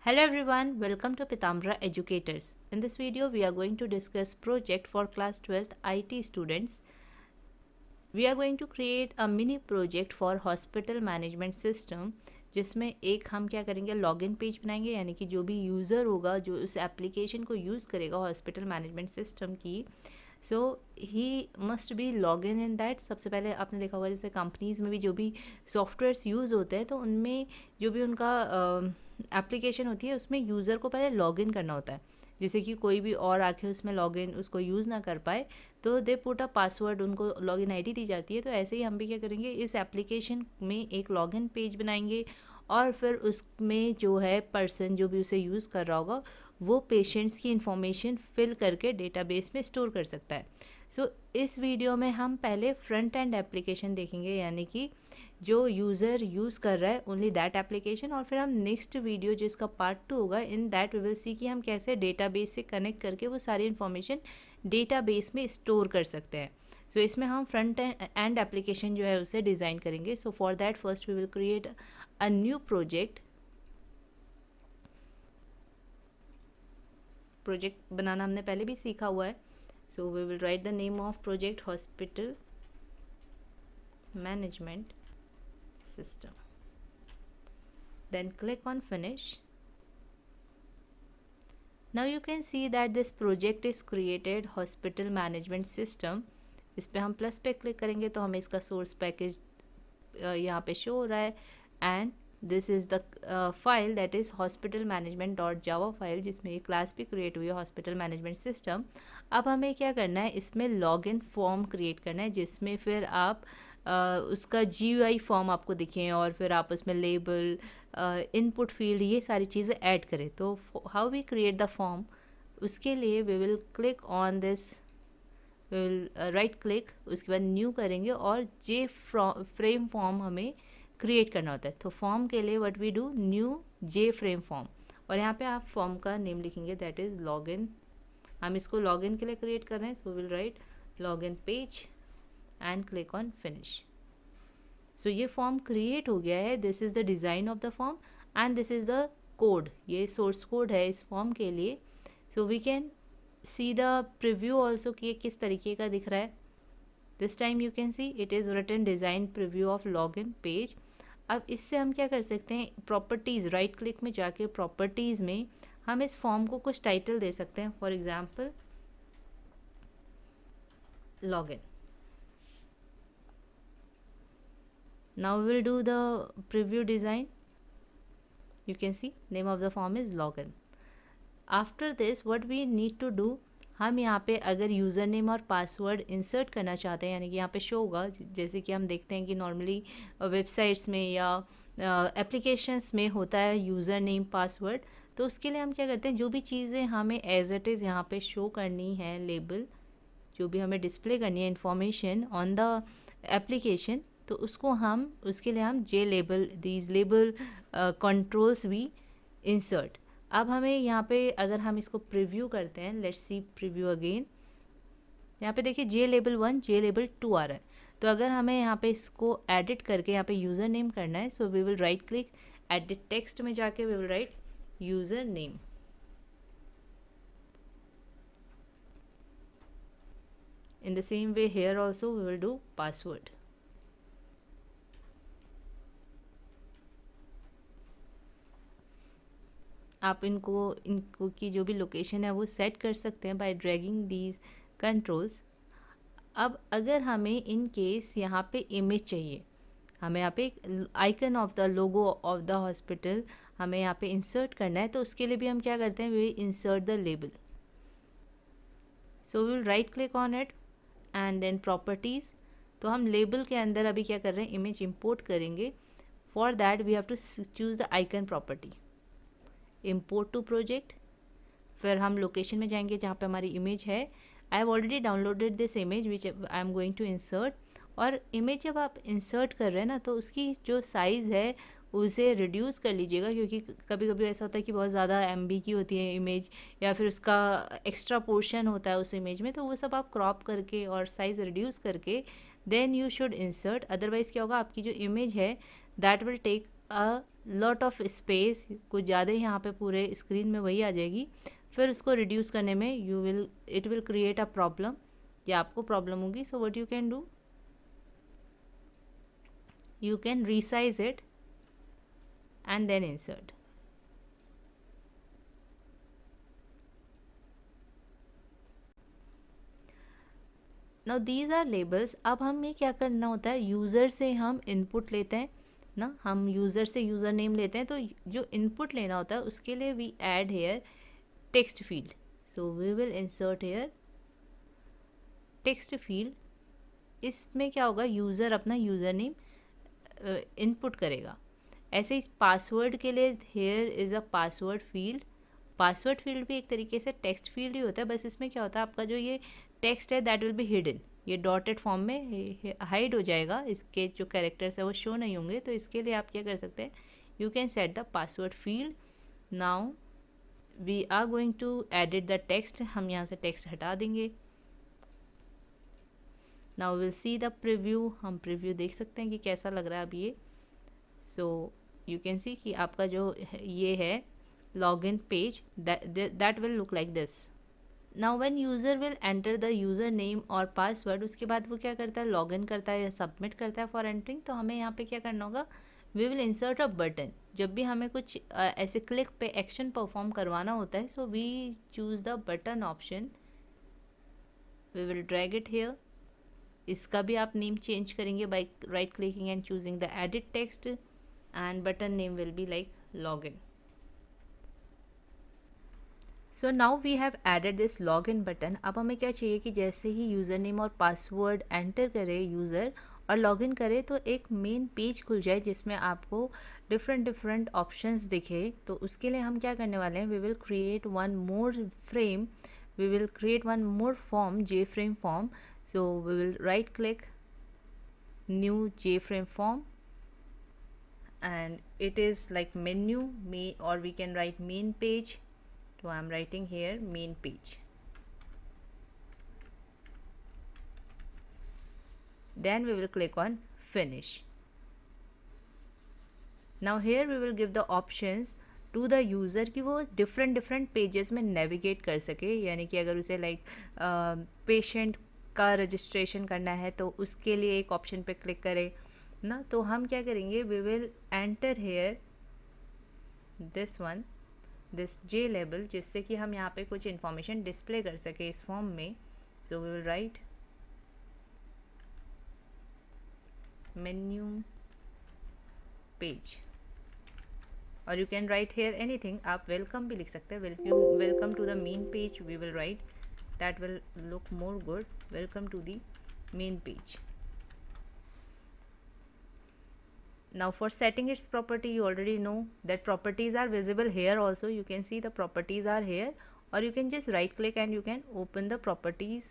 Hello everyone, welcome to Pitambra Educators. In this video, we are going to discuss project for class 12th IT students. We are going to create a mini project for hospital management system जिसमें एक हम क्या करेंगे login page बनाएंगे यानी कि जो भी यूज़र होगा जो उस एप्लीकेशन को यूज़ करेगा हॉस्पिटल मैनेजमेंट सिस्टम की so he must be log in that. सबसे पहले आपने देखा होगा जैसे कंपनीज़ में भी जो भी सॉफ्टवेयर्स यूज़ होते हैं तो उनमें जो भी उनका एप्लीकेशन होती है उसमें यूज़र को पहले लॉग इन करना होता है, जैसे कि कोई भी और आके उसमें लॉग इन उसको यूज़ ना कर पाए तो दे पुट अ पासवर्ड, उनको लॉगिन आईडी दी जाती है। तो ऐसे ही हम भी क्या करेंगे, इस एप्लीकेशन में एक लॉगिन पेज बनाएंगे और फिर उसमें जो है पर्सन जो भी उसे यूज़ कर रहा होगा वो पेशेंट्स की इंफॉर्मेशन फिल करके डेटाबेस में स्टोर कर सकता है। इस वीडियो में हम पहले फ्रंट एंड एप्लीकेशन देखेंगे यानी कि जो यूज़र यूज़ कर रहा है ओनली दैट एप्लीकेशन, और फिर हम नेक्स्ट वीडियो जिसका पार्ट 2 होगा in that we will see कि हम कैसे डेटाबेस से कनेक्ट करके वो सारी इन्फॉर्मेशन डेटाबेस में स्टोर कर सकते हैं। इसमें हम फ्रंट एंड एप्लीकेशन जो है उसे डिज़ाइन करेंगे। For that first we will create a new project बनाना हमने पहले भी सीखा हुआ है। We will write the name of project hospital management system, then click on finish. Now you can see that this project is created hospital management system। इस पे हम प्लस पे क्लिक करेंगे तो हमें इसका सोर्स पैकेज यहाँ पे शो हो रहा है and this is the file that is hospital management dot Java file, जिसमें ये क्लास भी क्रिएट हुई है हॉस्पिटल मैनेजमेंट सिस्टम। अब हमें क्या करना है, इसमें लॉगिन फॉर्म क्रिएट करना है जिसमें फिर आप उसका GUI फॉर्म आपको दिखें और फिर आप उसमें लेबल इनपुट फील्ड ये सारी चीज़ें ऐड करें। तो how we create the form, उसके लिए we will click on this, we will right click, उसके बाद न्यू करेंगे और जे फ्रेम फॉर्म हमें क्रिएट करना होता है। तो फॉर्म के लिए what we do, new J frame form, और यहाँ पे आप फॉर्म का नेम लिखेंगे दैट इज़ लॉगिन। हम इसको लॉगिन के लिए क्रिएट कर रहे हैं, so will write login page and click on finish. ये फॉर्म क्रिएट हो गया है। This is the design of the form and this is the code, ये सोर्स कोड है इस फॉर्म के लिए। We can see the preview also कि ये किस तरीके का दिख रहा है। This time you can see it is written design preview of login page. अब इससे हम क्या कर सकते हैं, प्रॉपर्टीज़, राइट क्लिक में जाके प्रॉपर्टीज़ में हम इस फॉर्म को कुछ टाइटल दे सकते हैं। For example login. Now we will do the preview design. You can see name of the form is login. After this what we need to do, हम यहाँ पे अगर यूज़र नेम और पासवर्ड इंसर्ट करना चाहते हैं यानी कि यहाँ पे शो होगा, जैसे कि हम देखते हैं कि नॉर्मली वेबसाइट्स में या एप्लीकेशंस में होता है यूज़र नेम पासवर्ड। तो उसके लिए हम क्या करते हैं, जो भी चीज़ें हमें एज इट इज़ यहाँ पे शो करनी है, लेबल जो भी हमें डिस्प्ले करनी है इंफॉर्मेशन ऑन द एप्लीकेशन, तो उसको हम उसके लिए हम J label, these label controls we insert. अब हमें यहाँ पे अगर हम इसको प्रीव्यू करते हैं, लेट्स सी प्रीव्यू अगेन, यहाँ पे देखिए जे लेबल 1 जे लेबल 2 आ रहा है। तो अगर हमें यहाँ पे इसको एडिट करके यहाँ पे यूज़र नेम करना है, so we will right click, edit text में जाके we will write user name. In the same way here also we will do password. आप इनको की जो भी लोकेशन है वो सेट कर सकते हैं बाय ड्रैगिंग दीज कंट्रोल्स। अब अगर हमें इन केस यहाँ पे इमेज चाहिए, हमें यहाँ पे एक icon of the logo of the hospital हमें यहाँ पे इंसर्ट करना है, तो उसके लिए भी हम क्या करते हैं, we insert the label. We will right click on it and then properties. तो हम लेबल के अंदर अभी क्या कर रहे हैं, इमेज इंपोर्ट करेंगे। For that we have to choose the icon property, import to project, फिर हम लोकेशन में जाएंगे जहाँ पे हमारी इमेज है। I have already downloaded this image which I am going to insert. और इमेज जब आप इंसर्ट कर रहे हैं ना, तो उसकी जो साइज़ है उसे रिड्यूस कर लीजिएगा, क्योंकि कभी कभी ऐसा होता है कि बहुत ज़्यादा MB की होती है इमेज या फिर उसका एक्स्ट्रा पोर्शन होता है उस इमेज में, तो वो सब आप क्रॉप करके और साइज़ रिड्यूस करके then you should insert. Otherwise क्या होगा, आपकी जो इमेज है that will take a lot of space, कुछ ज़्यादा ही यहाँ पे पूरे स्क्रीन में वही आ जाएगी। फिर उसको रिड्यूस करने में it will create a problem, या आपको प्रॉब्लम होगी। So what you can do, you can resize it and then insert. Now these are labels. अब हमें क्या करना होता है, यूज़र से हम इनपुट लेते हैं ना, हम यूज़र से यूज़र नेम लेते हैं, तो जो इनपुट लेना होता है उसके लिए we add here text field. So we will insert here text field. इसमें क्या होगा, यूज़र अपना यूज़र नेम इनपुट करेगा। ऐसे ही पासवर्ड के लिए here is a password field. Password field भी एक तरीके से टेक्स्ट फील्ड ही होता है, बस इसमें क्या होता है, आपका जो ये टेक्स्ट है दैट विल बी हिडन, ये डॉटेड फॉर्म में हाइड हो जाएगा, इसके जो कैरेक्टर्स है वो शो नहीं होंगे। तो इसके लिए आप क्या कर सकते हैं, you can set the password field. Now we are going to edit the text, हम यहाँ से टेक्स्ट हटा देंगे। Now will see the preview, हम प्रीव्यू देख सकते हैं कि कैसा लग रहा है अब ये। सो यू कैन सी कि आपका जो ये है login page, that will look like this. Now when user will enter the user name और password, उसके बाद वो क्या करता है, लॉगिन करता है या सबमिट करता है फॉर एंटरिंग। तो हमें यहाँ पे क्या करना होगा, we will insert a button. जब भी हमें कुछ ऐसे क्लिक पे एक्शन परफॉर्म करवाना होता है, so we choose the button option, we will drag it here. इसका भी आप नेम चेंज करेंगे by right clicking and choosing the edit text, and button name will be like login. So now we have added this login button. अब हमें क्या चाहिए कि जैसे ही यूज़र नेम और पासवर्ड एंटर करे यूज़र और लॉगिन करे, तो एक मेन पेज खुल जाए जिसमें आपको डिफरेंट ऑप्शंस दिखे। तो उसके लिए हम क्या करने वाले हैं, we will create one more frame, we will create one more form, J frame form. So we will right click new J frame form, and it is like menu me, or we can write main page. So I'm writing here main page. Then we will click on finish. Now here we will give the options to the user कि वो different pages में navigate कर सके। यानी कि अगर उसे like patient का रजिस्ट्रेशन करना है तो उसके लिए एक ऑप्शन पे क्लिक करे ना। तो हम क्या करेंगे, we will enter here this one, this J label, जिससे कि हम यहाँ पे कुछ इन्फॉर्मेशन डिस्प्ले कर सके इस फॉर्म में। So we will write menu page, और you can write here anything. आप वेलकम भी लिख सकते हैं, welcome to the main page we will write, that will look more good, welcome to the main page. Now for setting its property, you already know that properties are visible here also. You can see the properties are here, or you can just right click and you can open the properties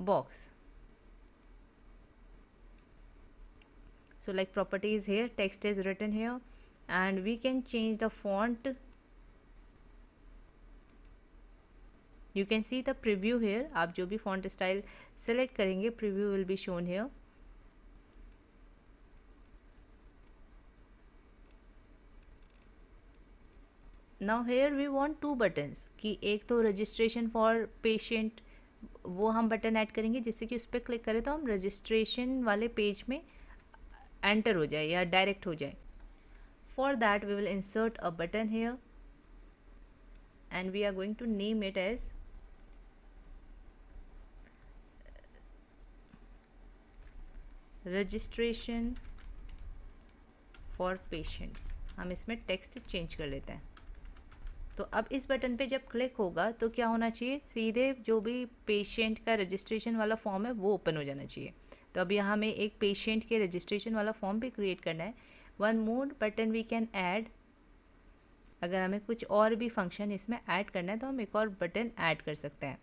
box. So like properties here, text is written here, and we can change the font. You can see the preview here. आप जो भी font style select करेंगे, preview will be shown here. Now here we want to buttons, कि एक तो registration for patient, वो हम button add करेंगे जिससे कि उस पर क्लिक करें तो हम रजिस्ट्रेशन वाले पेज में एंटर हो जाए या डायरेक्ट हो जाए। For that we will insert a button here and we are going to name it as registration for patients. हम इसमें टेक्स्ट चेंज कर लेते हैं। तो अब इस बटन पे जब क्लिक होगा तो क्या होना चाहिए, सीधे जो भी पेशेंट का रजिस्ट्रेशन वाला फॉर्म है वो ओपन हो जाना चाहिए। तो अब यहाँ हमें एक पेशेंट के रजिस्ट्रेशन वाला फॉर्म भी क्रिएट करना है। One more button we can add, अगर हमें कुछ और भी फंक्शन इसमें ऐड करना है तो हम एक और बटन ऐड कर सकते हैं।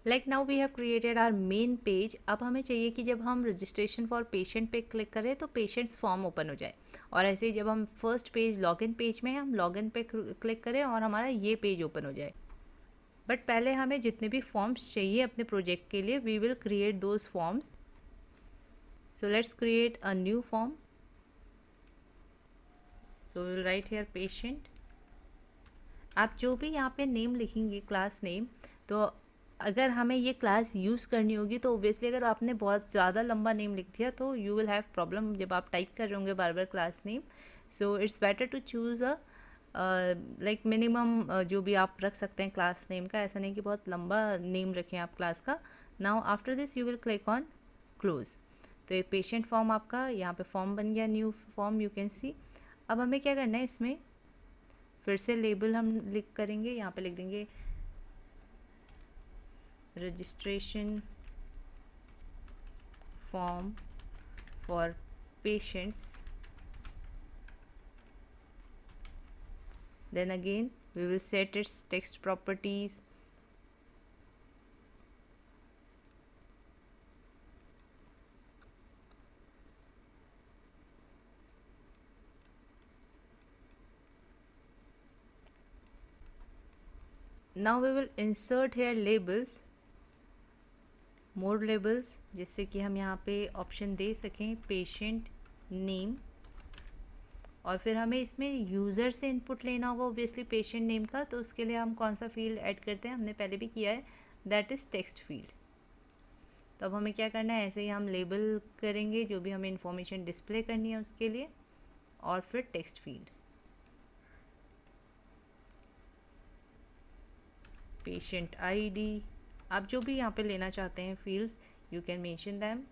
Like now we have created our main page. अब हमें चाहिए कि जब हम रजिस्ट्रेशन फॉर पेशेंट पे क्लिक करें तो पेशेंट्स फॉर्म ओपन हो जाए, और ऐसे ही जब हम फर्स्ट पेज लॉगिन पेज में हम लॉगिन पे क्लिक करें और हमारा ये पेज ओपन हो जाए। बट पहले हमें जितने भी फॉर्म्स चाहिए अपने प्रोजेक्ट के लिए, we will create those forms. So let's create a new form. So we will write here patient. आप जो भी यहाँ पे नेम लिखेंगे, क्लास नेम, तो अगर हमें ये क्लास यूज़ करनी होगी तो ओबियसली अगर आपने बहुत ज़्यादा लंबा नेम लिख दिया तो यू विल हैव प्रॉब्लम जब आप टाइप कर रहे होंगे बार बार class name. So it's better to choose a like minimum जो भी आप रख सकते हैं क्लास नेम का. ऐसा नहीं कि बहुत लंबा नेम रखें आप क्लास का. Now after this you will click on close. तो ये पेशेंट फॉर्म आपका यहाँ पे फॉर्म बन गया, न्यू फॉर्म यू कैन सी. अब हमें क्या करना है, इसमें फिर से लेबल हम लिख करेंगे. यहाँ पे लिख देंगे registration form for patients. Then again we will set its text properties. Now we will insert here labels, more labels, जिससे कि हम यहाँ पे ऑप्शन दे सकें पेशेंट नेम. और फिर हमें इसमें यूज़र से इनपुट लेना होगा ओबियसली पेशेंट नेम का. तो उसके लिए हम कौन सा फील्ड ऐड करते हैं, हमने पहले भी किया है, दैट इज़ टेक्स्ट फील्ड. तो अब हमें क्या करना है, ऐसे ही हम लेबल करेंगे जो भी हमें इंफॉर्मेशन डिस्प्ले करनी है उसके लिए, और फिर टेक्स्ट फील्ड पेशेंट आईडी. आप जो भी यहाँ पे लेना चाहते हैं fields, you can mention them.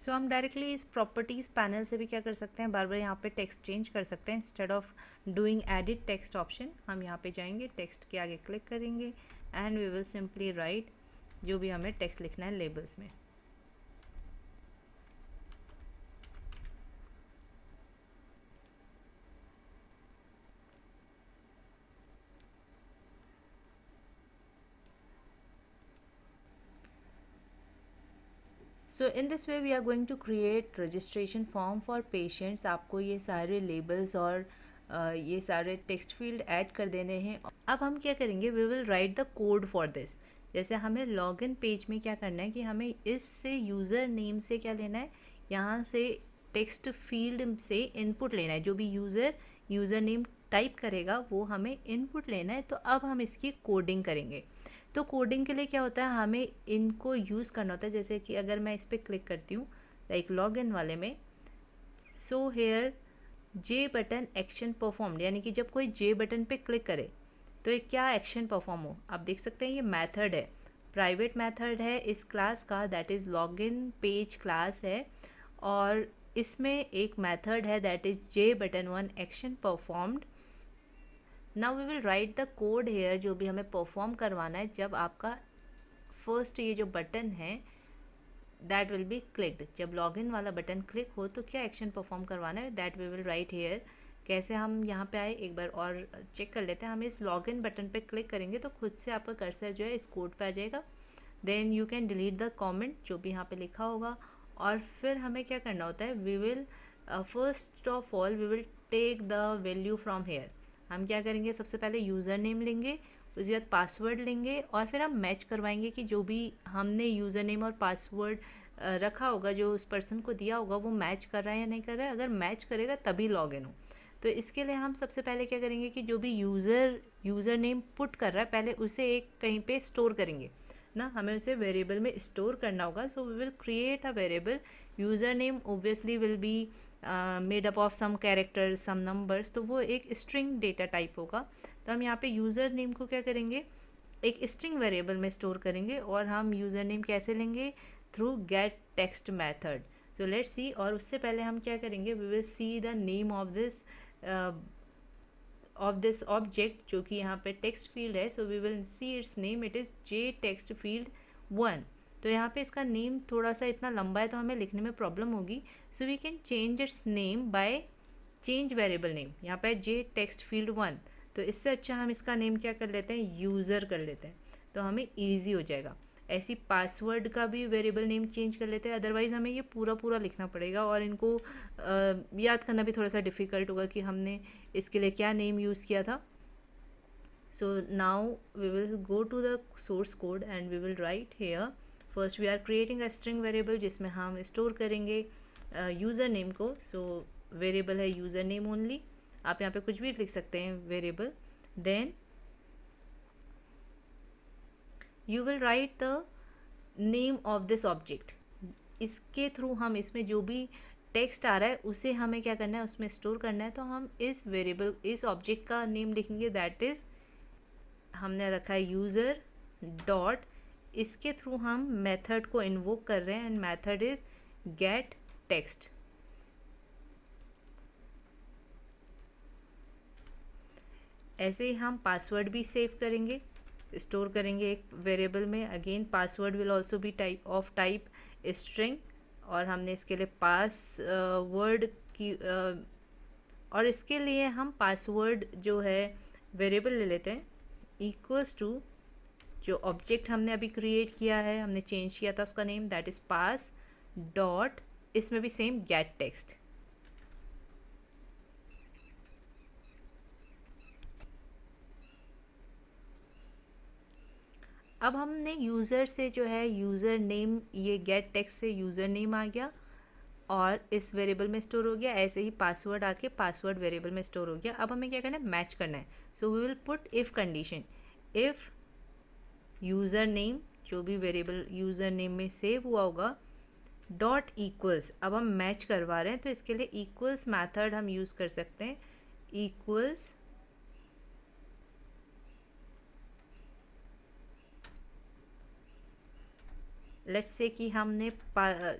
So हम डायरेक्टली इस प्रॉपर्टीज़ पैनल से भी क्या कर सकते हैं, बार बार यहाँ पे टेक्स्ट चेंज कर सकते हैं. Instead of doing edit text option, हम यहाँ पे जाएंगे, टेक्स्ट के आगे क्लिक करेंगे and we will simply write जो भी हमें टेक्स्ट लिखना है लेबल्स में. So in this way we are going to create registration form for patients. आपको ये सारे लेबल्स और ये सारे टेक्स्ट फील्ड ऐड कर देने हैं. अब हम क्या करेंगे, we will write the code for this. जैसे हमें लॉगिन पेज में क्या करना है कि हमें इससे यूज़र नेम से क्या लेना है, यहाँ से टेक्स्ट फील्ड से इनपुट लेना है. जो भी यूज़र नेम टाइप करेगा वो हमें इनपुट लेना है. तो अब हम इसकी कोडिंग करेंगे. तो कोडिंग के लिए क्या होता है, हमें इनको यूज़ करना होता है. जैसे कि अगर मैं इस पर क्लिक करती हूँ लाइक लॉगिन वाले में, so here J button action performed, यानी कि जब कोई जे बटन पे क्लिक करे तो ये क्या एक्शन परफॉर्म हो. आप देख सकते हैं ये मेथड है, प्राइवेट मेथड है इस क्लास का, that is login page class है. और इसमें एक मेथड है that is J button one action performed. Now we will write the code here जो भी हमें परफॉर्म करवाना है जब आपका फर्स्ट ये जो बटन है दैट विल बी क्लिक्ड. जब लॉगिन वाला बटन क्लिक हो तो क्या एक्शन परफॉर्म करवाना है, that we will write here. कैसे हम यहाँ पे आए एक बार और चेक कर लेते हैं. हम इस लॉगिन बटन पे क्लिक करेंगे तो खुद से आपका कर्सर जो है इस कोड पे आ जाएगा. Then you can delete the comment जो भी यहाँ पे लिखा होगा. और फिर हमें क्या करना होता है, we will first of all we will take the value from here. हम क्या करेंगे, सबसे पहले यूज़र नेम लेंगे, उसके बाद पासवर्ड लेंगे और फिर हम मैच करवाएंगे कि जो भी हमने यूज़र नेम और पासवर्ड रखा होगा, जो उस पर्सन को दिया होगा, वो मैच कर रहा है या नहीं कर रहा है. अगर मैच करेगा तभी लॉगिन हो. तो इसके लिए हम सबसे पहले क्या करेंगे कि जो भी यूज़र नेम पुट कर रहा है पहले उसे एक कहीं पे स्टोर करेंगे ना, हमें उसे वेरिएबल में स्टोर करना होगा. So we will create a variable. User name obviously will be made up of some characters, some numbers, तो वो एक स्ट्रिंग डेटा टाइप होगा. तो हम यहाँ पे यूज़र नेम को क्या करेंगे, एक स्ट्रिंग वेरिएबल में स्टोर करेंगे और हम यूज़र नेम कैसे लेंगे, through get text method. So let's see, और उससे पहले हम क्या करेंगे, we will see the name of this object, जो कि यहाँ पे टेक्स्ट फील्ड है। So we will see its name, it is J text field 1। तो यहाँ पे इसका नेम थोड़ा सा इतना लंबा है तो हमें लिखने में प्रॉब्लम होगी। So we can change its name by change variable name. यहाँ पे जे टेक्स्ट फील्ड 1, तो इससे अच्छा हम इसका नेम क्या कर लेते हैं, यूज़र कर लेते हैं, तो हमें ईजी हो जाएगा। ऐसी पासवर्ड का भी वेरिएबल नेम चेंज कर लेते हैं, अदरवाइज़ हमें ये पूरा पूरा लिखना पड़ेगा और इनको याद करना भी थोड़ा सा डिफ़िकल्ट होगा कि हमने इसके लिए क्या नेम यूज़ किया था। So now we will go to the source code and we will write here. First we are creating a string variable जिसमें हम स्टोर करेंगे यूज़र नेम को। सो वेरिएबल है यूज़र नेम ओनली, आप यहाँ पे कुछ भी लिख सकते हैं variable. Then you will write the name of this object. इसके थ्रू हम इसमें जो भी टेक्स्ट आ रहा है उसे हमें क्या करना है, उसमें स्टोर करना है। तो हम इस वेरिएबल, इस ऑब्जेक्ट का नेम लिखेंगे, दैट इज़ हमने रखा है यूज़र डॉट, इसके थ्रू हम मेथड को इन्वोक कर रहे हैं and method is get text. ऐसे ही हम पासवर्ड भी सेव करेंगे, स्टोर करेंगे एक वेरिएबल में। Again password will also be type string, और हमने इसके लिए पासवर्ड की और इसके लिए हम पासवर्ड जो है वेरिएबल ले लेते हैं इक्वल्स टू जो ऑब्जेक्ट हमने अभी क्रिएट किया है, हमने चेंज किया था उसका name, that is pass dot, इसमें भी सेम गेट टेक्स्ट। अब हमने यूज़र से जो है यूज़र नेम, ये गेट टेक्स्ट से यूज़र नेम आ गया और इस वेरिएबल में स्टोर हो गया। ऐसे ही पासवर्ड आके पासवर्ड वेरिएबल में स्टोर हो गया। अब हमें क्या करना है, मैच करना है। So we will put if condition, if user name, जो भी वेरिएबल यूज़र नेम में सेव हुआ होगा, डॉट इक्वल्स, अब हम मैच करवा रहे हैं तो इसके लिए इक्वल्स मेथड हम यूज़ कर सकते हैं। इक्वल्स लेट्स से कि हमने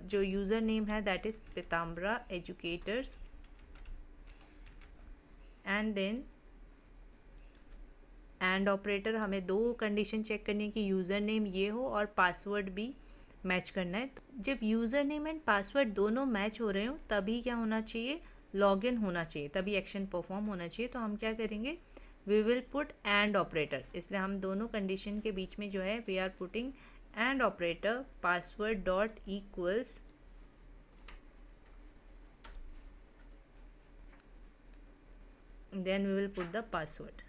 जो यूज़र नेम है that is Pitambara educators, and then and operator, हमें दो कंडीशन चेक करनी है कि यूज़र नेम ये हो और पासवर्ड भी मैच करना है। जब यूज़र नेम एंड पासवर्ड दोनों मैच हो रहे हो तभी क्या होना चाहिए, लॉगिन होना चाहिए, तभी एक्शन परफॉर्म होना चाहिए। तो हम क्या करेंगे, we will put and operator, इसलिए हम दोनों कंडीशन के बीच में जो है we are putting and operator, password dot equals then we will put the password.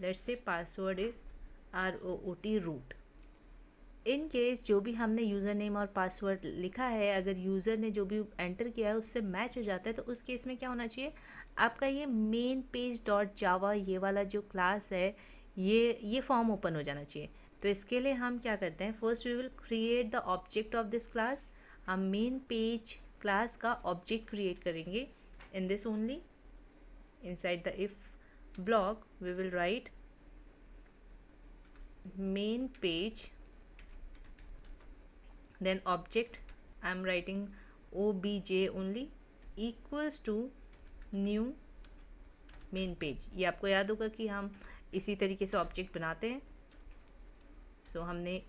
Let's say password is ROOT root. In case जो भी हमने यूज़र नेम और पासवर्ड लिखा है, अगर यूज़र ने जो भी एंटर किया है उससे मैच हो जाता है तो उस केस में क्या होना चाहिए, आपका ये मेन पेज डॉट जावा ये वाला जो क्लास है ये फॉर्म ओपन हो जाना चाहिए। तो इसके लिए हम क्या करते हैं, first we will create the object of this class. हम मेन पेज क्लास का ऑब्जेक्ट क्रिएट करेंगे in this only. Inside the if block we will write main page, then object I am writing obj only, equals to new main page। ये आपको याद होगा कि हम इसी तरीके से ऑब्जेक्ट बनाते हैं। सो हमने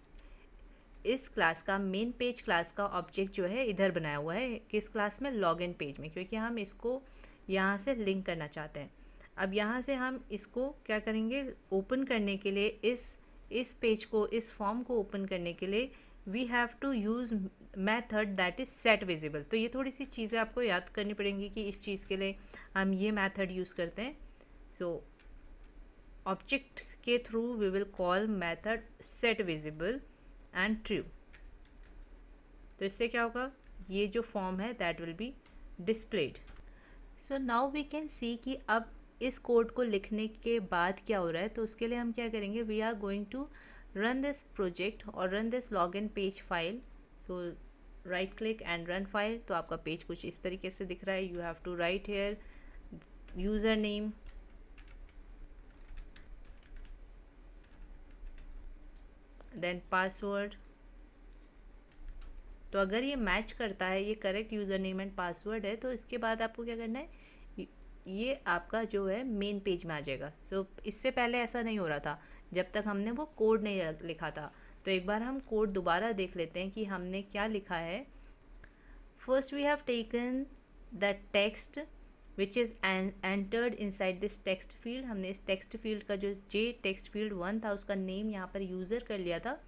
इस क्लास का मेन पेज क्लास का ऑब्जेक्ट जो है इधर बनाया हुआ है, किस क्लास में, लॉगिन पेज में, क्योंकि हम इसको यहाँ से लिंक करना चाहते हैं। अब यहाँ से हम इसको क्या करेंगे, ओपन करने के लिए इस पेज को, इस फॉर्म को ओपन करने के लिए we have to use method that is set visible. तो ये थोड़ी सी चीज़ें आपको याद करनी पड़ेंगी कि इस चीज़ के लिए हम ये मेथड यूज़ करते हैं। सो ऑब्जेक्ट के through we will call method set visible and true. तो इससे क्या होगा, ये जो फॉर्म है that will be displayed. So now we can see कि अब इस कोड को लिखने के बाद क्या हो रहा है। तो उसके लिए हम क्या करेंगे, we are going to run this project और run this login page file. So right click and run file. तो आपका पेज कुछ इस तरीके से दिख रहा है। You have to write here user name, then password. तो अगर ये मैच करता है, ये correct user name and password है, तो इसके बाद आपको क्या करना है, ये आपका जो है मेन पेज में आ जाएगा। सो इससे पहले ऐसा नहीं हो रहा था जब तक हमने वो कोड नहीं लिखा था। तो एक बार हम कोड दोबारा देख लेते हैं कि हमने क्या लिखा है। First we have taken the text which is entered inside this text field. हमने इस टेक्स्ट फील्ड का जो जे टेक्स्ट फील्ड 1 था उसका नेम यहाँ पर यूज़र कर लिया था।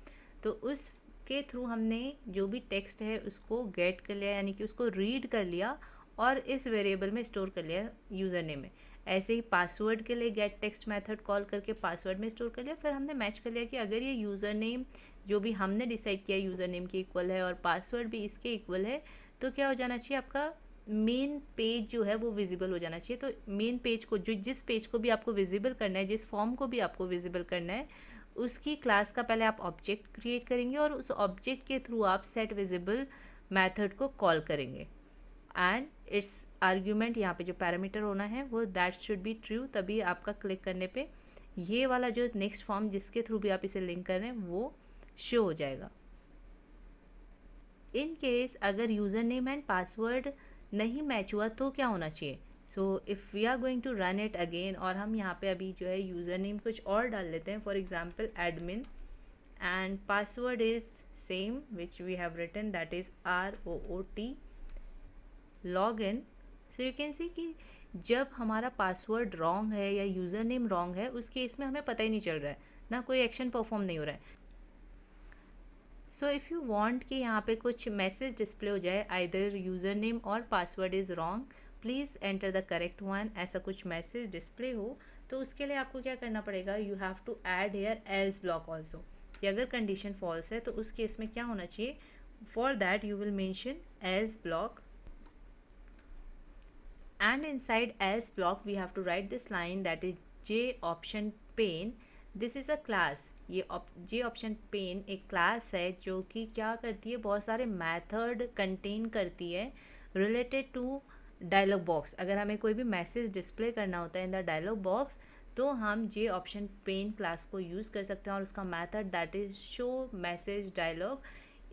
तो उसके थ्रू हमने जो भी टेक्स्ट है उसको गेट कर लिया, यानी कि उसको रीड कर लिया और इस वेरिएबल में स्टोर कर लिया यूज़र नेम में। ऐसे ही पासवर्ड के लिए गेट टेक्स्ट मेथड कॉल करके पासवर्ड में स्टोर कर लिया। फिर हमने मैच कर लिया कि अगर ये यूज़र नेम जो भी हमने डिसाइड किया यूज़र नेम के इक्वल है और पासवर्ड भी इसके इक्वल है, तो क्या हो जाना चाहिए, आपका मेन पेज जो है वो विजिबल हो जाना चाहिए। तो मेन पेज को, जो जिस पेज को भी आपको विजिबल करना है, जिस फॉर्म को भी आपको विजिबल करना है, उसकी क्लास का पहले आप ऑब्जेक्ट क्रिएट करेंगे और उस ऑब्जेक्ट के थ्रू आप सेट विजिबल मेथड को कॉल करेंगे। एंड इट्स आर्ग्यूमेंट, यहाँ पे जो पैरामीटर होना है वो दैट शुड बी ट्रू, तभी आपका क्लिक करने पे ये वाला जो नेक्स्ट फॉर्म जिसके थ्रू भी आप इसे लिंक कर रहे हैं वो शो हो जाएगा। इन केस अगर यूज़र नेम एंड पासवर्ड नहीं मैच हुआ तो क्या होना चाहिए। So if we are going to run it again, और हम यहाँ पे अभी जो है यूज़र नेम कुछ और डाल लेते हैं, for example admin, and password is same which we have written, that is ROOT login. So you can see कि जब हमारा पासवर्ड रॉन्ग है या यूज़र नेम रॉन्ग है, उस केस में हमें पता ही नहीं चल रहा है, ना कोई एक्शन परफॉर्म नहीं हो रहा है। सो इफ़ यू वांट कि यहाँ पे कुछ मैसेज डिस्प्ले हो जाए, आइदर यूज़र नेम और password is wrong, please enter the correct one, ऐसा कुछ मैसेज डिस्प्ले हो, तो उसके लिए आपको क्या करना पड़ेगा, you have to add here else block also, कि अगर कंडीशन फॉल्स है तो उस केस में क्या होना चाहिए। For that you will mention else block, and inside else block we have to write this line, that is j option pane, this is a class। ये j option pane एक class है जो कि क्या करती है, बहुत सारे मेथड कंटेन करती है रिलेटेड टू डायलॉग बॉक्स। अगर हमें कोई भी मैसेज डिस्प्ले करना होता है इन द डायलॉग बॉक्स, तो हम j option pane क्लास को यूज़ कर सकते हैं और उसका method that is show message dialog,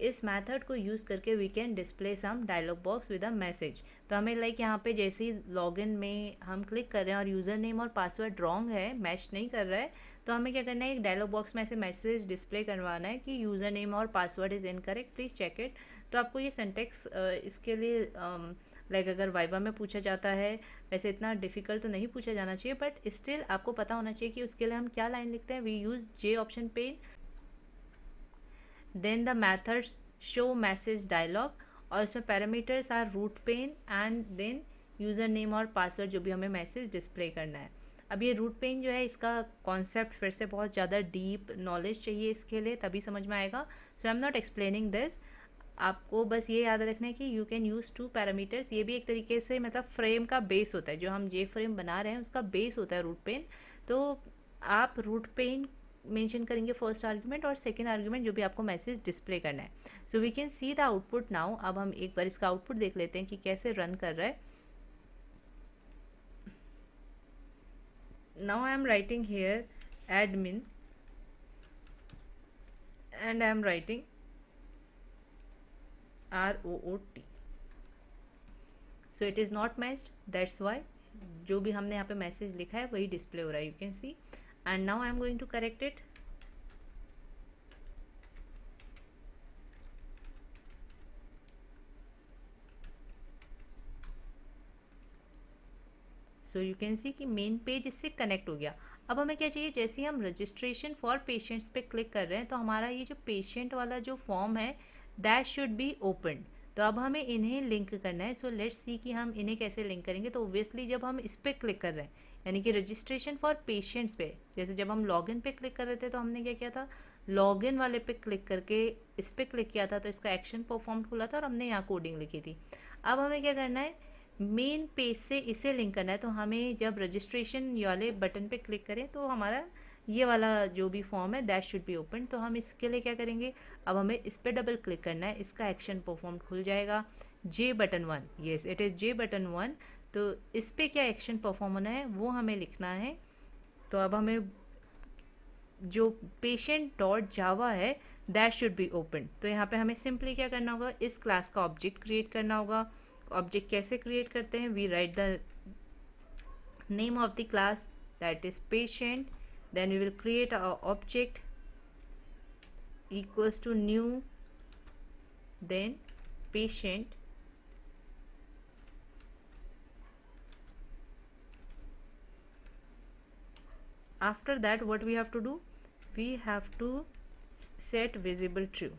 इस मेथड को यूज़ करके we can display some dialog box with a message. तो हमें लाइक यहाँ पे जैसे ही लॉगिन में हम क्लिक कर रहे हैं और यूज़र नेम और पासवर्ड रॉन्ग है, मैच नहीं कर रहा है, तो हमें क्या करना है, एक डायलॉग बॉक्स में ऐसे मैसेज डिस्प्ले करवाना है कि यूज़र नेम और password is incorrect, please check it. तो आपको ये सिंटेक्स इसके लिए लाइक अगर वाइवा में पूछा जाता है, वैसे इतना डिफ़िकल्ट तो नहीं पूछा जाना चाहिए, बट स्टिल आपको पता होना चाहिए कि उसके लिए हम क्या लाइन लिखते हैं। We use j option pane, then the method show message dialog, और इसमें parameters are root pane and then user name और पासवर्ड जो भी हमें मैसेज डिस्प्ले करना है। अब ये रूट पेन जो है, इसका कॉन्सेप्ट फिर से बहुत ज़्यादा डीप नॉलेज चाहिए इसके लिए, तभी समझ में आएगा। So I am not explaining this, आपको बस ये याद रखना है कि यू कैन यूज़ 2 पैरामीटर्स। ये भी एक तरीके से मतलब फ्रेम का बेस होता है, जो हम जे फ्रेम बना रहे हैं उसका बेस होता है रूट पेन। तो आप रूट पेन मेंशन करेंगे फर्स्ट आर्ग्यूमेंट, और सेकंड आर्ग्यूमेंट जो भी आपको मैसेज डिस्प्ले करना है। So we can see the output now. अब हम एक बार इसका आउटपुट देख लेते हैं कि कैसे रन कर रहा है। Now I am writing here admin and I am writing ROOT, so it is not matched, that's why जो भी हमने यहाँ पे मैसेज लिखा है वही डिस्प्ले हो रहा है, you can see. And now I am going to correct it. So you can see कि मेन पेज इससे कनेक्ट हो गया। अब हमें क्या चाहिए, जैसे ही हम रजिस्ट्रेशन फॉर पेशेंट्स पे क्लिक कर रहे हैं, तो हमारा ये जो पेशेंट वाला जो फॉर्म है दैट शुड बी ओपन। तो अब हमें इन्हें लिंक करना है। सो लेट्स सी कि हम इन्हें कैसे लिंक करेंगे। तो ओब्वियसली जब हम इस पर क्लिक कर रहे हैं, यानी कि रजिस्ट्रेशन फॉर पेशेंट्स पे, जैसे जब हम लॉगिन पे क्लिक कर रहे थे तो हमने क्या किया था, लॉगिन वाले पे क्लिक करके इस पर क्लिक किया था, तो इसका एक्शन परफॉर्म खुला था और हमने यहाँ कोडिंग लिखी थी। अब हमें क्या करना है, मेन पेज से इसे लिंक करना है। तो हमें जब रजिस्ट्रेशन वाले बटन पे क्लिक करें तो हमारा ये वाला जो भी फॉर्म है दैट शुड बी ओपन। तो हम इसके लिए क्या करेंगे, अब हमें इस पर डबल क्लिक करना है, इसका एक्शन परफॉर्म खुल जाएगा। J button 1, yes it is J button 1। तो इस पर क्या एक्शन परफॉर्म होना है वो हमें लिखना है। तो अब हमें जो पेशेंट डॉट जावा है दैट शुड बी ओपन। तो यहाँ पे हमें सिंपली क्या करना होगा, इस क्लास का ऑब्जेक्ट क्रिएट करना होगा। ऑब्जेक्ट कैसे क्रिएट करते हैं, we write the name of the class, that is patient, then we will create our object equals to new, then patient, after that what we have to do, we have to set visible true।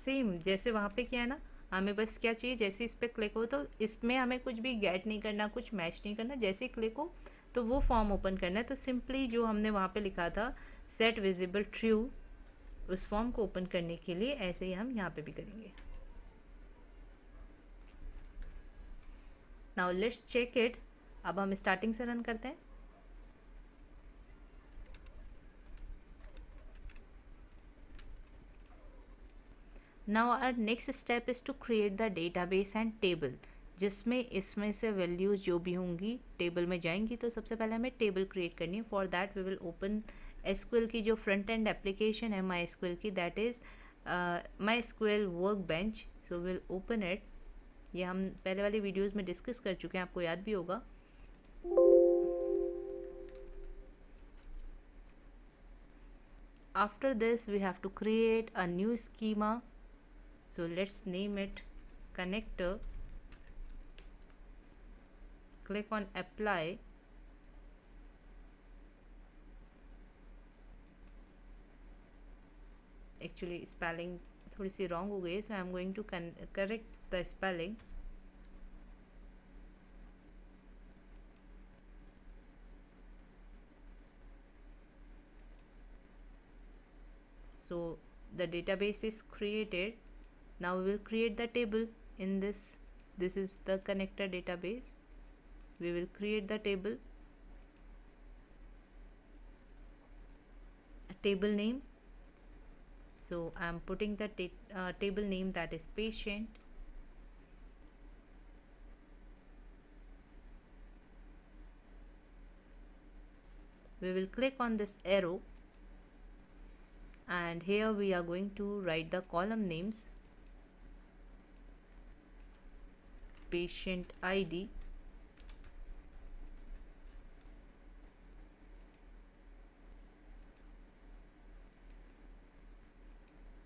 Same जैसे वहाँ पे क्या है ना, हमें बस क्या चाहिए, जैसे इस पर क्लिक हो तो इसमें हमें कुछ भी गेट नहीं करना, कुछ मैच नहीं करना, जैसे क्लिक हो तो वो फॉर्म ओपन करना है। तो सिंपली जो हमने वहाँ पे लिखा था सेट विजिबल ट्रू, उस फॉर्म को ओपन करने के लिए ऐसे ही हम यहाँ पे भी करेंगे। Now let's check it. अब हम स्टार्टिंग से रन करते हैं। Now our next step is to create the database and table, जिसमें इसमें से वैल्यूज़ जो भी होंगी टेबल में जाएंगी। तो सबसे पहले हमें टेबल क्रिएट करनी है। For that we will open SQL की जो फ्रंट एंड एप्लीकेशन है माई एसक्यूएल की, that is MySQL workbench. So will open it. ये हम पहले वाली वीडियोज़ में डिस्कस कर चुके हैं, आपको याद भी होगा। After this we have to create a new schema, so let's name it connector, click on apply, actually spelling थोड़ी सी wrong हो गई है, so I am going to correct the spelling। So the database is created. Now we will create the table in this. This is the connector database. We will create the table, a table name. So I am putting the table name, that is patient. We will click on this arrow, and here we are going to write the column names, patient ID,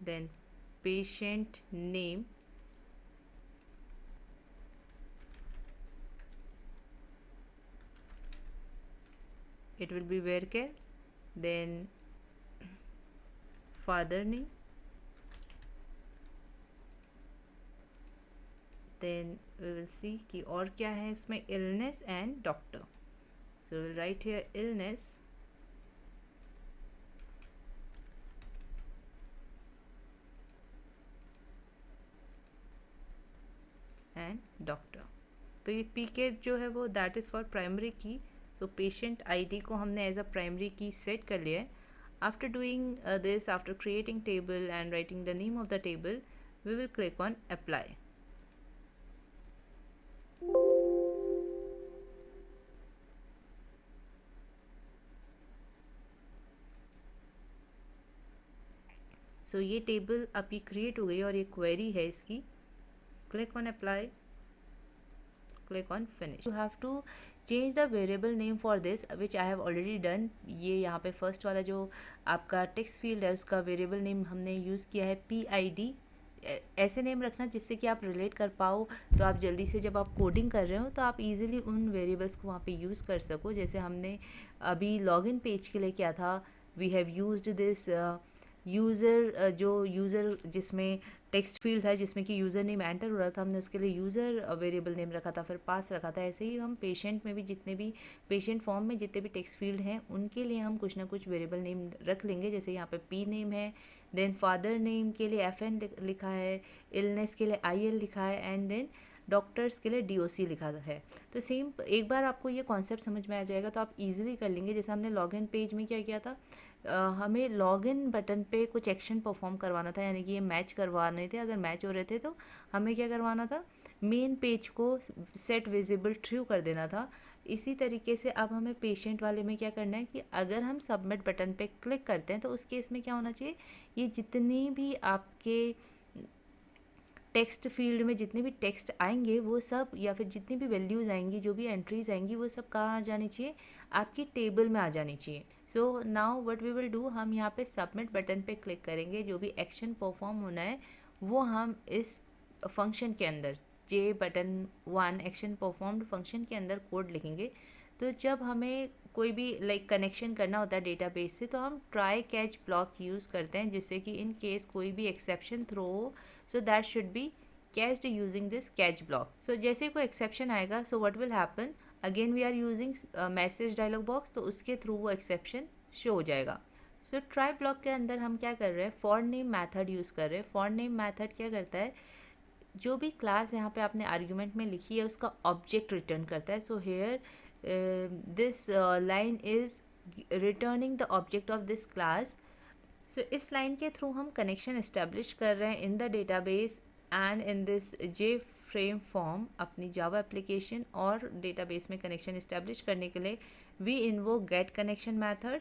then patient name, it will be varchar, then father name, then we will see कि और क्या है इसमें, illness and doctor। So we'll write here illness and doctor। तो ये pk जो है वो that is for primary key। So patient ID को हमने as a primary key set कर लिया है। After doing this, after creating table and writing the name of the table, we will click on apply। So ये table आपकी create हो गई और ये क्वेरी है इसकी। Click on apply, click on finish. You have to change the variable name for this which I have already done. ये यहाँ पे फर्स्ट वाला जो आपका टेक्स्ट फील्ड है उसका वेरिएबल नेम हमने यूज़ किया है PID। ऐसे नेम रखना जिससे कि आप रिलेट कर पाओ, तो आप जल्दी से जब आप कोडिंग कर रहे हो तो आप इजीली उन वेरिएबल्स को वहाँ पे यूज़ कर सको। जैसे हमने अभी लॉगिन पेज के लिए क्या था, we have used this user, जो यूज़र जिसमें टेक्स्ट फील्ड था जिसमें कि यूज़र नेम एंटर हो रहा था, हमने उसके लिए यूज़र वेरिएबल नेम रखा था, फिर पास रखा था। ऐसे ही हम पेशेंट में भी जितने भी पेशेंट फॉर्म में जितने भी टेक्स्ट फील्ड हैं उनके लिए हम कुछ ना कुछ वेरिएबल नेम रख लेंगे। जैसे यहाँ पे P नेम है, देन फादर नेम के लिए FN लिखा है, इलनेस के लिए IL लिखा है, एंड देन डॉक्टर्स के लिए DOC लिखा है। तो सेम एक बार आपको ये कॉन्सेप्ट समझ में आ जाएगा तो आप इजीली कर लेंगे। जैसे हमने लॉगिन पेज में क्या किया था, हमें लॉगिन बटन पे कुछ एक्शन परफॉर्म करवाना था, यानी कि ये मैच करवाने थे। अगर मैच हो रहे थे तो हमें क्या करवाना था, मेन पेज को सेट विजिबल ट्रू कर देना था। इसी तरीके से अब हमें पेशेंट वाले में क्या करना है कि अगर हम सबमिट बटन पे क्लिक करते हैं तो उस केस में क्या होना चाहिए, ये जितनी भी आपके टेक्स्ट फील्ड में जितने भी टेक्स्ट आएंगे वो सब, या फिर जितनी भी वैल्यूज़ आएंगी, जो भी एंट्रीज आएंगी, वो सब कहाँ आ जानी चाहिए, आपकी टेबल में आ जानी चाहिए। So now what we will do, हम यहाँ पे सबमिट बटन पे क्लिक करेंगे। जो भी एक्शन परफॉर्म होना है वो हम इस फंक्शन के अंदर जे बटन 1 एक्शन परफॉर्म्ड फंक्शन के अंदर कोड लिखेंगे। तो जब हमें कोई भी कनेक्शन करना होता है डेटाबेस से, तो हम ट्राई कैच ब्लॉक यूज़ करते हैं, जिससे कि इन केस कोई भी एक्सेप्शन थ्रो हो, so that should be cached using this catch block. So जैसे कोई exception आएगा, so what will happen, again we are using message dialog box, तो उसके थ्रू वो exception शो हो जाएगा। सो ट्राई ब्लॉक के अंदर हम क्या कर रहे हैं, फॉर नेम मैथड यूज़ कर रहे हैं। फॉर नेम मैथड क्या करता है, जो भी क्लास यहाँ पे आपने आर्ग्यूमेंट में लिखी है उसका ऑब्जेक्ट रिटर्न करता है। So here this line is returning the object of this class. So इस लाइन के थ्रू हम कनेक्शन इस्टेब्लिश कर रहे हैं in the database and in this J frame form. अपनी जावा एप्लीकेशन और डेटाबेस में कनेक्शन इस्टेब्लिश करने के लिए we invoke get connection method,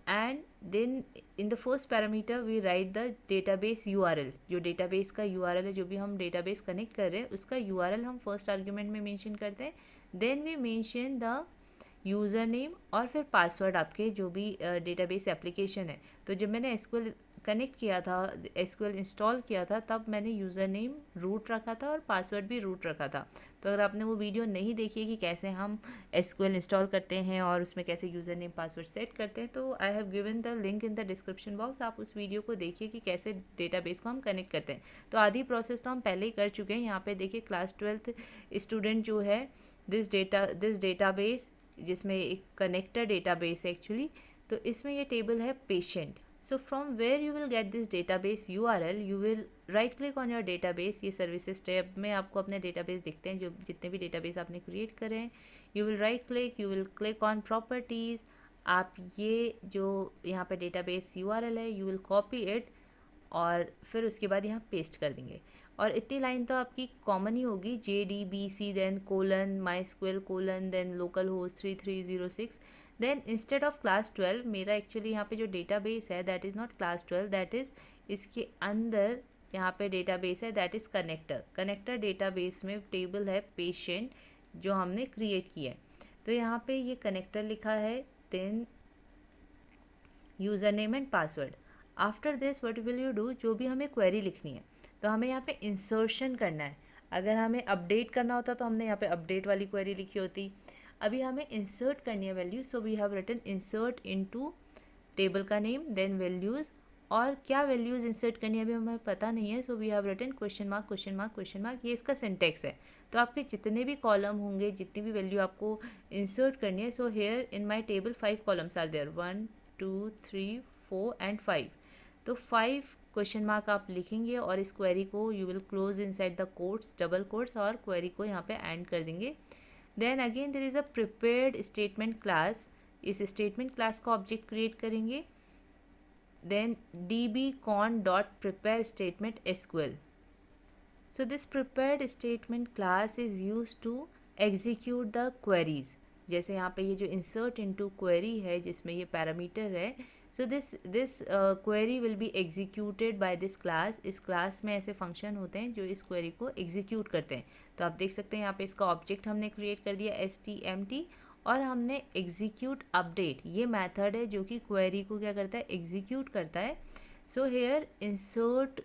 and then in the first parameter we write the database URL. जो डेटाबेस का URL है, जो भी हम डेटाबेस कनेक्ट कर रहे हैं उसका यूआरएल हम फर्स्ट आर्ग्यूमेंट में मेंशन करते हैं। Then we mention the user name और फिर पासवर्ड आपके जो भी डेटाबेस एप्लीकेशन है। तो जब मैंने एसक्यूएल कनेक्ट किया था, एसक्यूएल इंस्टॉल किया था, तब मैंने यूज़र नेम रूट रखा था और पासवर्ड भी रूट रखा था। तो अगर आपने वो वीडियो नहीं देखी है कि कैसे हम एसक्यूएल इंस्टॉल करते हैं और उसमें कैसे यूज़र नेम पासवर्ड सेट करते हैं, तो I have given the link in the description box. आप उस वीडियो को देखिए कि कैसे डेटाबेस को हम कनेक्ट करते हैं। तो आधी प्रोसेस तो हम पहले ही कर चुके हैं। यहाँ पे देखिए क्लास 12th स्टूडेंट जो है, दिस डेटाबेस, जिसमें एक कनेक्टर डेटाबेस है एक्चुअली, तो इसमें ये टेबल है patient. So from where you will get this database URL, you will right click on your database. ये सर्विसेज टैब में आपको अपने डेटाबेस दिखते हैं, जो जितने भी डेटाबेस आपने क्रिएट करे हैं। You will right click, you will click on properties. आप ये जो यहाँ पे डेटाबेस यूआरएल है, यू विल कॉपी इट और फिर उसके बाद यहाँ पेस्ट कर देंगे। और इतनी लाइन तो आपकी कॉमन ही होगी, JDBC then colon MySQL colon then local host 3306। Then instead of class 12, मेरा एक्चुअली यहाँ पे जो डेटाबेस है that is not class 12, that is इसके अंदर यहाँ पे डेटाबेस है दैट इज़ कनेक्टर डेटाबेस में टेबल है पेशेंट जो हमने क्रिएट किया है। तो यहाँ पे ये कनेक्टर लिखा है, then user name and password. After this what will you do, जो भी हमें क्वेरी लिखनी है तो हमें यहाँ पे इंसर्शन करना है। अगर हमें अपडेट करना होता तो हमने यहाँ पे अपडेट वाली क्वेरी लिखी होती। अभी हमें इंसर्ट करनी है value, so we have written insert into table का नेम देन वैल्यूज़। और क्या वैल्यूज़ इंसर्ट करनी है अभी हमें पता नहीं है, so we have written question mark question mark question mark. ये इसका सिंटेक्स है। तो आपके जितने भी कॉलम होंगे, जितनी भी वैल्यू आपको इंसर्ट करनी है, so here in my table 5 columns are there, 1 2 3 4 and 5। तो 5 क्वेश्चन मार्क आप लिखेंगे और इस क्वेरी को you will close inside the quotes, double quotes, और क्वेरी को यहाँ पे एंड कर देंगे। Then again there is a prepared statement class. इस स्टेटमेंट क्लास का ऑब्जेक्ट क्रिएट करेंगे। Then dbcon.prepare statement SQL. So this prepared statement class is used to execute the queries. जैसे यहाँ पे ये जो insert into query है जिसमें ये पैरामीटर है, so this query will be executed by this class. इस क्लास में ऐसे फंक्शन होते हैं जो इस क्वेरी को एग्जीक्यूट करते हैं। तो आप देख सकते हैं यहाँ पे इसका ऑब्जेक्ट हमने क्रिएट कर दिया stmt, और हमने एग्जीक्यूट अपडेट, ये मेथड है जो कि क्वेरी को क्या करता है, एग्जीक्यूट करता है। So hair insert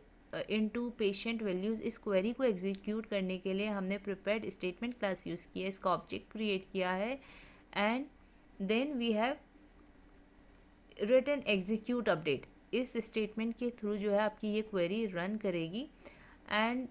into patient values, इस क्वेरी को एग्जीक्यूट करने के लिए हमने प्रिपेयर्ड स्टेटमेंट क्लास यूज़ किया है, इसका ऑब्जेक्ट क्रिएट किया है, and then we have written execute update. इस स्टेटमेंट के थ्रू जो है आपकी ये क्वेरी रन करेगी। एंड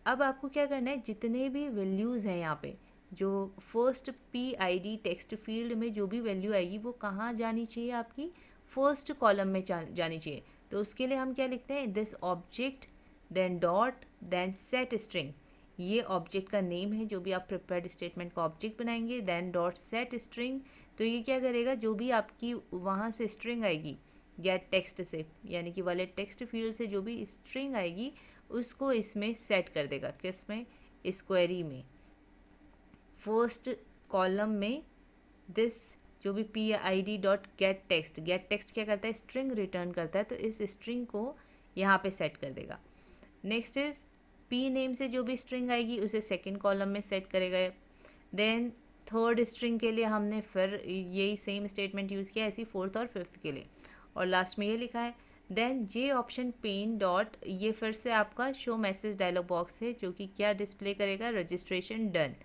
अब आपको क्या करना है, जितने भी वैल्यूज़ हैं यहाँ पे, जो फर्स्ट PID टेक्स्ट फील्ड में जो भी वैल्यू आएगी वो कहाँ जानी चाहिए, आपकी फर्स्ट कॉलम में जानी चाहिए। तो उसके लिए हम क्या लिखते हैं, this object then dot then set string. ये ऑब्जेक्ट का नेम है जो भी आप प्रिपेयर्ड स्टेटमेंट का ऑब्जेक्ट बनाएंगे, देन डॉट सेट स्ट्रिंग। तो ये क्या करेगा, जो भी आपकी वहाँ से स्ट्रिंग आएगी गेट टेक्स्ट से, यानी कि वाले टेक्स्ट फील्ड से जो भी स्ट्रिंग आएगी उसको इसमें सेट कर देगा, किस में, इस क्वेरी में, फर्स्ट कॉलम में दिस जो भी PID.getText, गेट टेक्स्ट क्या करता है, स्ट्रिंग रिटर्न करता है, तो इस स्ट्रिंग को यहाँ पे सेट कर देगा। नेक्स्ट इज P नेम से जो भी स्ट्रिंग आएगी उसे सेकेंड कॉलम में सेट करेगा। देन थर्ड स्ट्रिंग के लिए हमने फिर यही सेम स्टेटमेंट यूज़ किया, ऐसी फोर्थ और फिफ्थ के लिए, और लास्ट में ये लिखा है। देन जे ऑप्शन पेन डॉट, ये फिर से आपका शो मैसेज डायलॉग बॉक्स है जो कि क्या डिस्प्ले करेगा, registration done.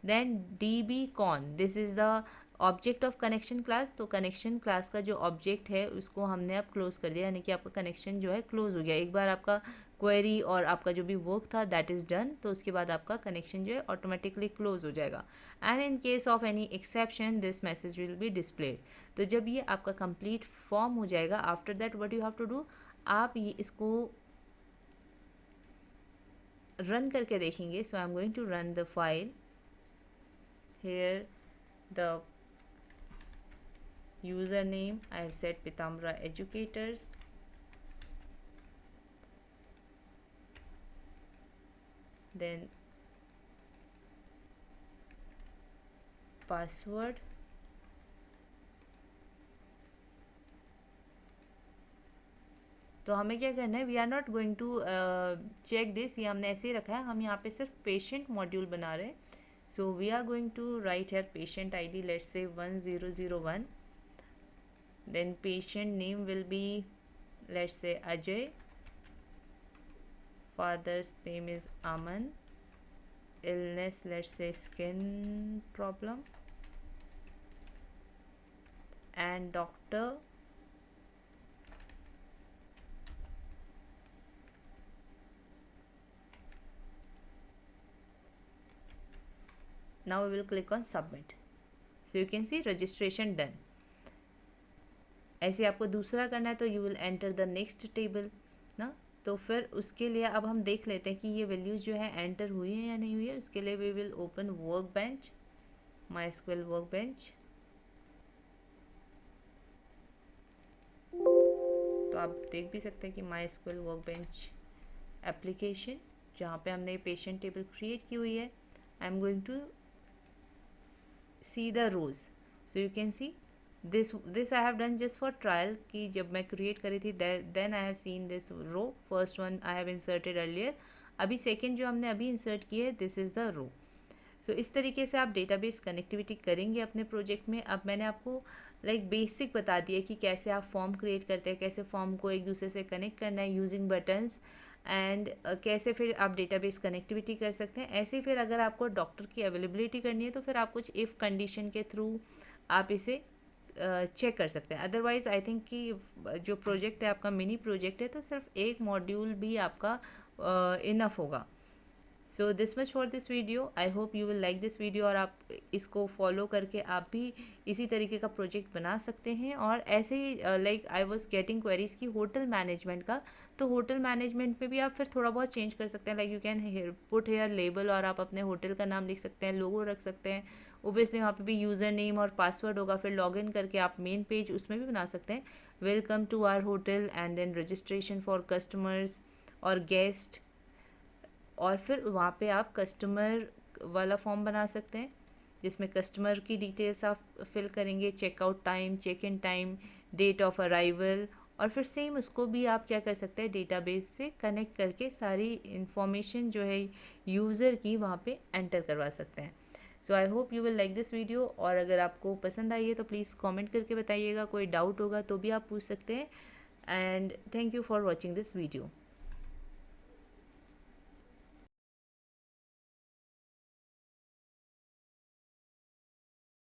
Then DB_con, this is the object of connection class, तो कनेक्शन क्लास का जो ऑब्जेक्ट है उसको हमने अब क्लोज कर दिया, यानी कि आपका कनेक्शन जो है क्लोज हो गया। एक बार आपका क्वेरी और आपका जो भी वर्क था दैट इज़ डन, तो उसके बाद आपका कनेक्शन जो है ऑटोमेटिकली क्लोज हो जाएगा। And in case of any exception this message will be displayed. तो जब ये आपका कंप्लीट फॉर्म हो जाएगा, after that what you have to do, आप ये इसको रन करके देखेंगे। So I am going to run the file here, the username I have set Pitambara Educators, then password, तो हमें क्या करना है, we are not going to check this, ये हमने ऐसे ही रखा है, हम यहाँ पे सिर्फ पेशेंट मॉड्यूल बना रहे हैं। So we are going to write here patient ID, let's say 1001. Then patient name will be, let's say Ajay. Father's name is Aman. Illness, let's say skin problem. And doctor, now we will click on submit. So you can see registration done. ऐसे आपको दूसरा करना है तो you will enter the next table ना, तो फिर उसके लिए अब हम देख लेते हैं कि ये वैल्यूज़ जो है एंटर हुई है या नहीं हुई है। उसके लिए we will open workbench, MySQL workbench. तो आप देख भी सकते हैं कि MySQL वर्क बेंच एप्लीकेशन जहाँ पे हमने पेशेंट टेबल क्रिएट की हुई है। I am going to see the rows, so you can see this I have done just for trial, कि जब मैं क्रिएट करी थी then I have seen this row, first one I have inserted earlier, अभी second जो हमने अभी insert की है दिस इज़ द रो। सो इस तरीके से आप डेटाबेस कनेक्टिविटी करेंगे अपने प्रोजेक्ट में। अब मैंने आपको बेसिक बता दिया कि कैसे आप फॉर्म क्रिएट करते हैं, कैसे फॉर्म को एक दूसरे से कनेक्ट करना है यूजिंग बटन्स, एंड कैसे फिर आप डेटाबेस कनेक्टिविटी कर सकते हैं। ऐसे फिर अगर आपको डॉक्टर की अवेलेबिलिटी करनी है तो फिर आप कुछ इफ़ कंडीशन के थ्रू आप इसे चेक कर सकते हैं। अदरवाइज़ आई थिंक कि जो प्रोजेक्ट है आपका मिनी प्रोजेक्ट है, तो सिर्फ एक मॉड्यूल भी आपका इनफ होगा। So this much for this video, I hope you will like this video, और आप इसको फॉलो करके आप भी इसी तरीके का प्रोजेक्ट बना सकते हैं। और ऐसे ही आई वॉज गेटिंग क्वेरीज की होटल मैनेजमेंट का, तो होटल मैनेजमेंट में भी आप फिर थोड़ा बहुत चेंज कर सकते हैं। Like you can put here label, और आप अपने होटल का नाम लिख सकते हैं, लोगो रख सकते हैं, ओबियसली वहाँ पे भी यूज़र नेम और पासवर्ड होगा। फिर लॉगिन करके आप मेन पेज उसमें भी बना सकते हैं, welcome to our hotel, and then registration for customers और गेस्ट, और फिर वहाँ पे आप कस्टमर वाला फॉर्म बना सकते हैं जिसमें कस्टमर की डिटेल्स आप फिल करेंगे, checkout time, check in time, date of arrival, और फिर सेम उसको भी आप क्या कर सकते हैं, डेटाबेस से कनेक्ट करके सारी इन्फॉर्मेशन जो है यूज़र की वहाँ पे एंटर करवा सकते हैं। So I hope you will like this video, और अगर आपको पसंद आई है तो प्लीज़ कमेंट करके बताइएगा, कोई डाउट होगा तो भी आप पूछ सकते हैं। And thank you for watching this video.